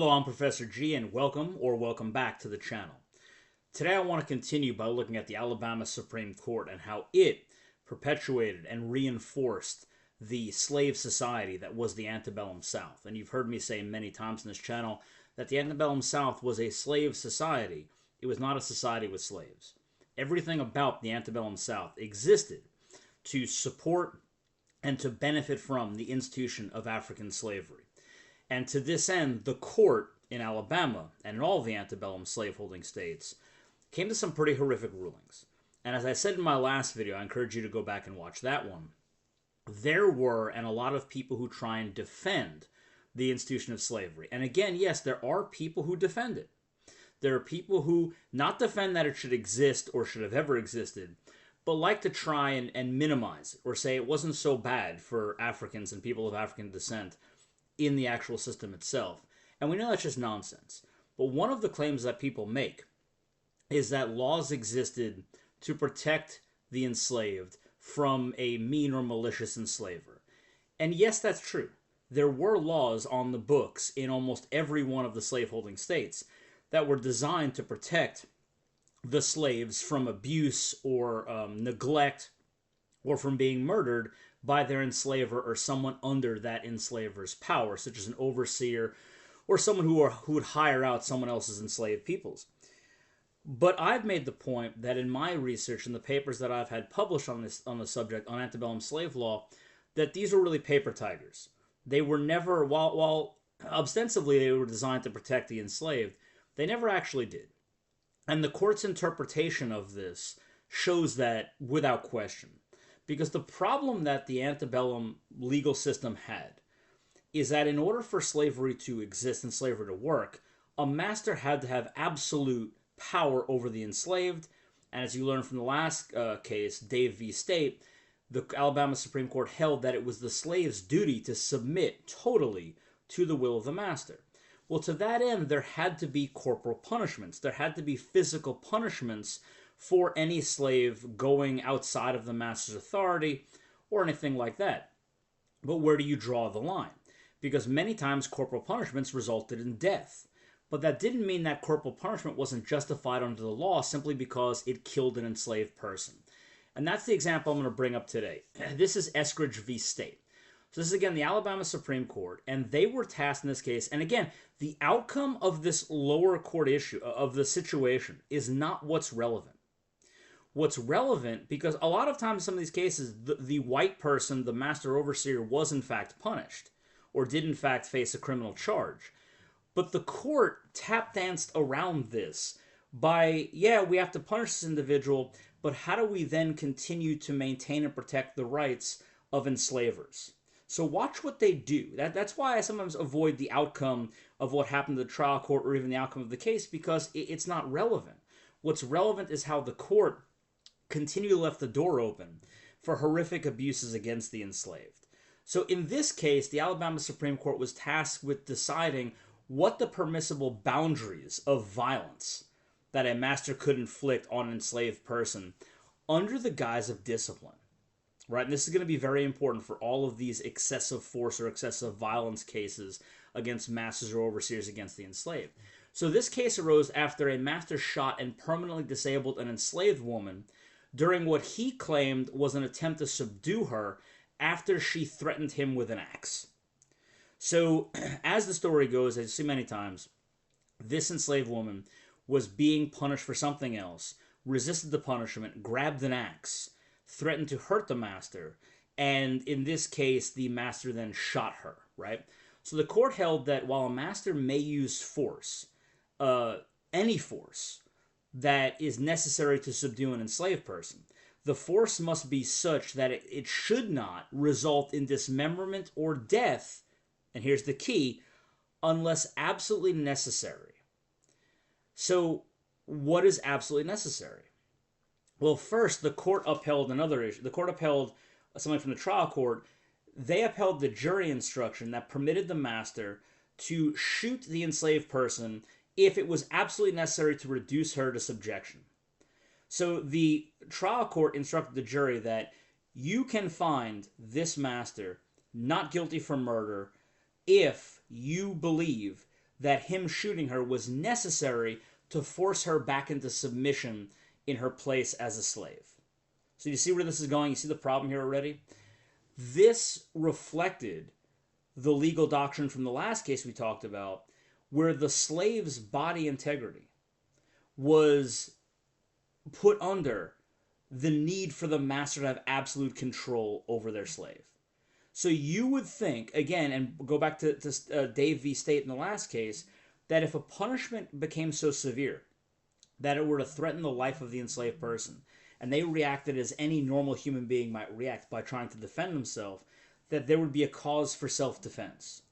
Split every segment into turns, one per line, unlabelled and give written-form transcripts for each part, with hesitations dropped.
Hello, I'm Professor G, and welcome back to the channel. Today I want to continue by looking at the Alabama Supreme Court and how it perpetuated and reinforced the slave society that was the antebellum South. And you've heard me say many times in this channel that the antebellum South was a slave society. It was not a society with slaves. Everything about the antebellum South existed to support and to benefit from the institution of African slavery. And to this end, the court in Alabama and in all the antebellum slaveholding states came to some pretty horrific rulings. And as I said in my last video, I encourage you to go back and watch that one. There were, and a lot of people who try and defend the institution of slavery. And again, yes, there are people who defend it. There are people who not defend that it should exist or should have ever existed, but like to try and minimize it or say it wasn't so bad for Africans and people of African descent in the actual system itself. And we know that's just nonsense. But one of the claims that people make is that laws existed to protect the enslaved from a mean or malicious enslaver. And yes, that's true. There were laws on the books in almost every one of the slaveholding states that were designed to protect the slaves from abuse or neglect or from being murdered by their enslaver or someone under that enslaver's power, such as an overseer or someone who would hire out someone else's enslaved peoples. But I've made the point that in my research and the papers that I've had published on the subject on antebellum slave law, that these were really paper tigers. They were never, while ostensibly they were designed to protect the enslaved, they never actually did. And the court's interpretation of this shows that without question. Because the problem that the antebellum legal system had is that in order for slavery to exist and slavery to work, a master had to have absolute power over the enslaved. And as you learned from the last case, Dave v. State, the Alabama Supreme Court held that it was the slave's duty to submit totally to the will of the master. Well, to that end, there had to be corporal punishments. There had to be physical punishments for any slave going outside of the master's authority or anything like that. But where do you draw the line? Because many times corporal punishments resulted in death. But that didn't mean that corporal punishment wasn't justified under the law simply because it killed an enslaved person. And that's the example I'm going to bring up today. This is Eskridge v. State. So this is, again, the Alabama Supreme Court, and they were tasked in this case. And again, the outcome of this lower court issue, of the situation, is not what's relevant. What's relevant, because a lot of times in some of these cases, the white person, the master overseer, was in fact punished, or did in fact face a criminal charge. But the court tap danced around this by, yeah, we have to punish this individual, but how do we then continue to maintain and protect the rights of enslavers? So watch what they do. That's why I sometimes avoid the outcome of what happened to the trial court or even the outcome of the case, because it's not relevant. What's relevant is how the court continually left the door open for horrific abuses against the enslaved. So in this case, the Alabama Supreme Court was tasked with deciding what the permissible boundaries of violence that a master could inflict on an enslaved person under the guise of discipline. Right? And this is going to be very important for all of these excessive force or excessive violence cases against masters or overseers against the enslaved. So this case arose after a master shot and permanently disabled an enslaved woman during what he claimed was an attempt to subdue her after she threatened him with an axe. So, as the story goes, as you see many times, this enslaved woman was being punished for something else, resisted the punishment, grabbed an axe, threatened to hurt the master, and in this case, the master then shot her, right? So the court held that while a master may use force, any force, that is necessary to subdue an enslaved person, the force must be such that it should not result in dismemberment or death, and here's the key, unless absolutely necessary. So, what is absolutely necessary? Well, first, the court upheld another issue. The court upheld something from the trial court. They upheld the jury instruction that permitted the master to shoot the enslaved person if it was absolutely necessary to reduce her to subjection. So the trial court instructed the jury that you can find this master not guilty for murder if you believe that him shooting her was necessary to force her back into submission in her place as a slave. So you see where this is going? You see the problem here already? This reflected the legal doctrine from the last case we talked about, where the slave's body integrity was put under the need for the master to have absolute control over their slave. So you would think, again, and go back to Dave v. State in the last case, that if a punishment became so severe that it were to threaten the life of the enslaved person, and they reacted as any normal human being might react by trying to defend themselves, that there would be a cause for self-defense.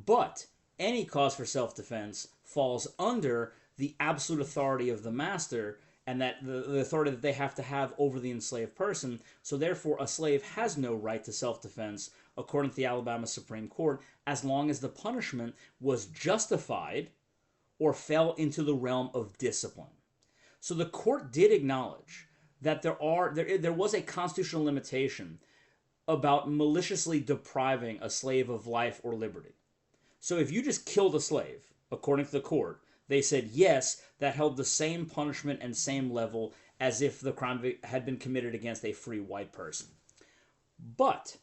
But any cause for self-defense falls under the absolute authority of the master, and that the authority that they have to have over the enslaved person. So therefore, a slave has no right to self-defense, according to the Alabama Supreme Court, as long as the punishment was justified or fell into the realm of discipline. So the court did acknowledge that there was a constitutional limitation about maliciously depriving a slave of life or liberty. So if you just killed a slave, according to the court, they said, yes, that held the same punishment and same level as if the crime had been committed against a free white person. But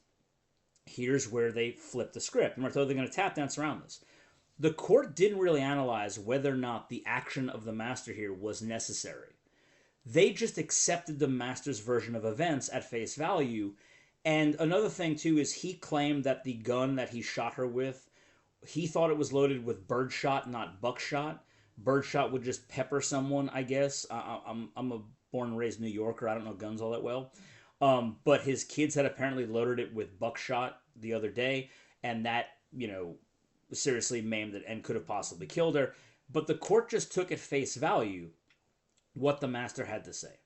here's where they flipped the script, and we're totally going to tap dance around this. The court didn't really analyze whether or not the action of the master here was necessary. They just accepted the master's version of events at face value. And another thing, too, is he claimed that the gun that he shot her with, he thought it was loaded with birdshot, not buckshot. Birdshot would just pepper someone, I guess. I'm a born and raised New Yorker. I don't know guns all that well. But his kids had apparently loaded it with buckshot the other day, and that, seriously maimed it and could have possibly killed her. But the court just took at face value what the master had to say.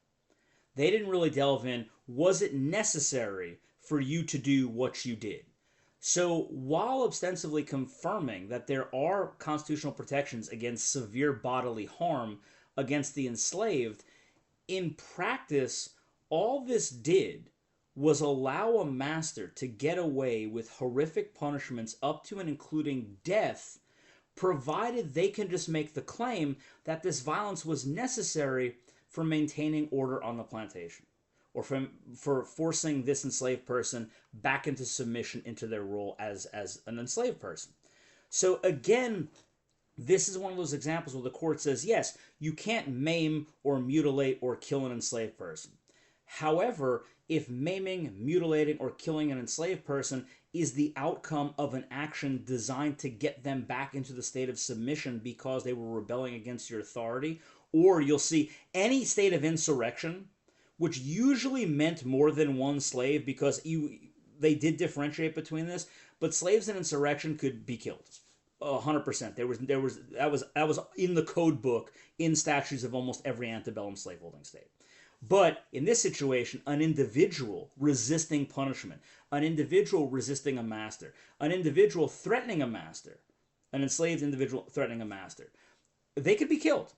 They didn't really delve in, was it necessary for you to do what you did? So while ostensibly confirming that there are constitutional protections against severe bodily harm against the enslaved, in practice, all this did was allow a master to get away with horrific punishments up to and including death, provided they can just make the claim that this violence was necessary for maintaining order on the plantation, or for forcing this enslaved person back into submission into their role as an enslaved person. So again, this is one of those examples where the court says, yes, you can't maim or mutilate or kill an enslaved person. However, if maiming, mutilating, or killing an enslaved person is the outcome of an action designed to get them back into the state of submission because they were rebelling against your authority, or you'll see any state of insurrection, which usually meant more than one slave because they did differentiate between this, but slaves in insurrection could be killed. 100%. That was in the code book in statutes of almost every antebellum slaveholding state. But in this situation, an individual resisting punishment, an individual resisting a master, an individual threatening a master, an enslaved individual threatening a master, they could be killed.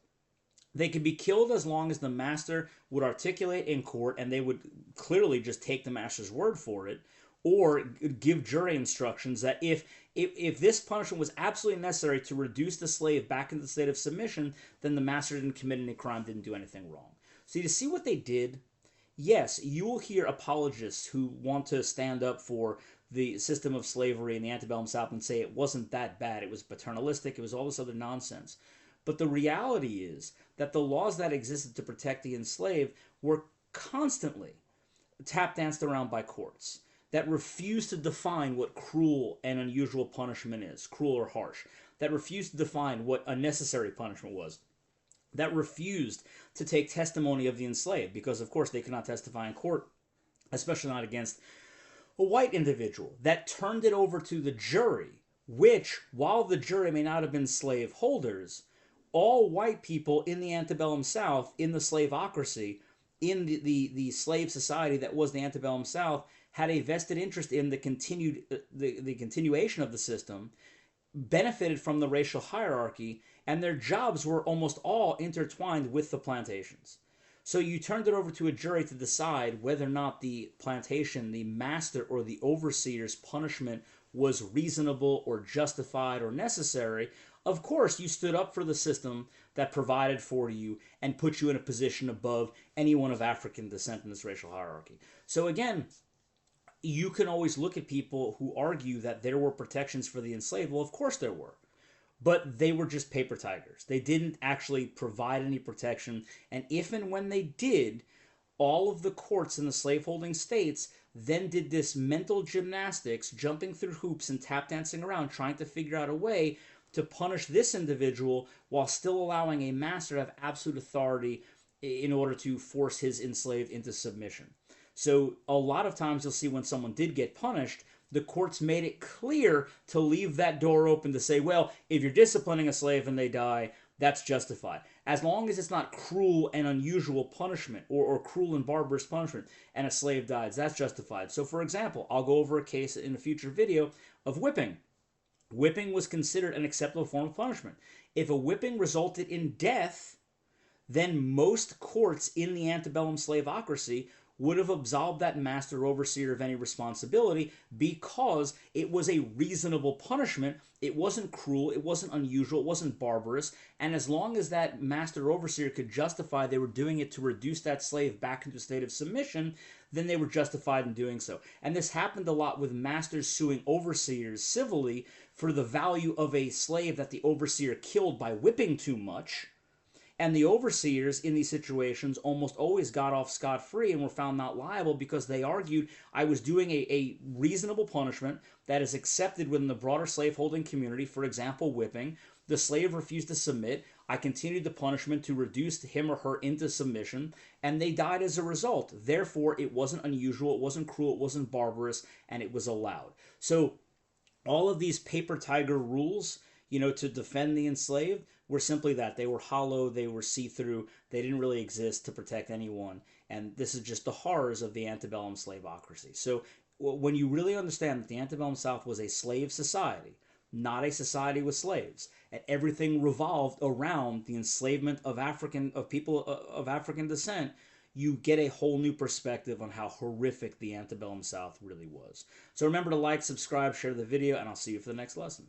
They could be killed as long as the master would articulate in court, and they would clearly just take the master's word for it, or give jury instructions that if this punishment was absolutely necessary to reduce the slave back into the state of submission, then the master didn't commit any crime, didn't do anything wrong. So you see what they did? Yes, you will hear apologists who want to stand up for the system of slavery in the antebellum South and say it wasn't that bad, it was paternalistic, it was all this other nonsense. But the reality is that the laws that existed to protect the enslaved were constantly tap-danced around by courts that refused to define what cruel and unusual punishment is, cruel or harsh, that refused to define what a necessary punishment was, that refused to take testimony of the enslaved, because of course they could not testify in court, especially not against a white individual, that turned it over to the jury, which, while the jury may not have been slave holders, all white people in the antebellum South, in the slaveocracy, in the slave society that was the antebellum South, had a vested interest in the continuation of the system, benefited from the racial hierarchy, and their jobs were almost all intertwined with the plantations. So you turned it over to a jury to decide whether or not the plantation, the master or the overseer's punishment was reasonable or justified or necessary, Of course, you stood up for the system that provided for you and put you in a position above anyone of African descent in this racial hierarchy. So again, you can always look at people who argue that there were protections for the enslaved. Well, of course there were. But they were just paper tigers. They didn't actually provide any protection. And if and when they did, all of the courts in the slaveholding states then did this mental gymnastics, jumping through hoops and tap dancing around, trying to figure out a way to punish this individual while still allowing a master to have absolute authority in order to force his enslaved into submission. So a lot of times you'll see when someone did get punished, the courts made it clear to leave that door open to say, well, if you're disciplining a slave and they die, that's justified. As long as it's not cruel and unusual punishment or cruel and barbarous punishment and a slave dies, that's justified. So for example, I'll go over a case in a future video of whipping. Whipping was considered an acceptable form of punishment. If a whipping resulted in death, then most courts in the antebellum slaveocracy would have absolved that master overseer of any responsibility because it was a reasonable punishment. It wasn't cruel, it wasn't unusual, it wasn't barbarous, and as long as that master overseer could justify they were doing it to reduce that slave back into a state of submission, then they were justified in doing so. And this happened a lot with masters suing overseers civilly for the value of a slave that the overseer killed by whipping too much. And the overseers in these situations almost always got off scot-free and were found not liable because they argued, I was doing a reasonable punishment that is accepted within the broader slaveholding community, for example, whipping. The slave refused to submit. I continued the punishment to reduce him or her into submission, and they died as a result. Therefore, it wasn't unusual, it wasn't cruel, it wasn't barbarous, and it was allowed. So all of these paper tiger rules, to defend the enslaved were simply that. They were hollow, they were see-through, they didn't really exist to protect anyone. And this is just the horrors of the antebellum slaveocracy. So when you really understand that the antebellum South was a slave society, not a society with slaves, and everything revolved around the enslavement of people of African descent, you get a whole new perspective on how horrific the antebellum South really was. So remember to like, subscribe, share the video, and I'll see you for the next lesson.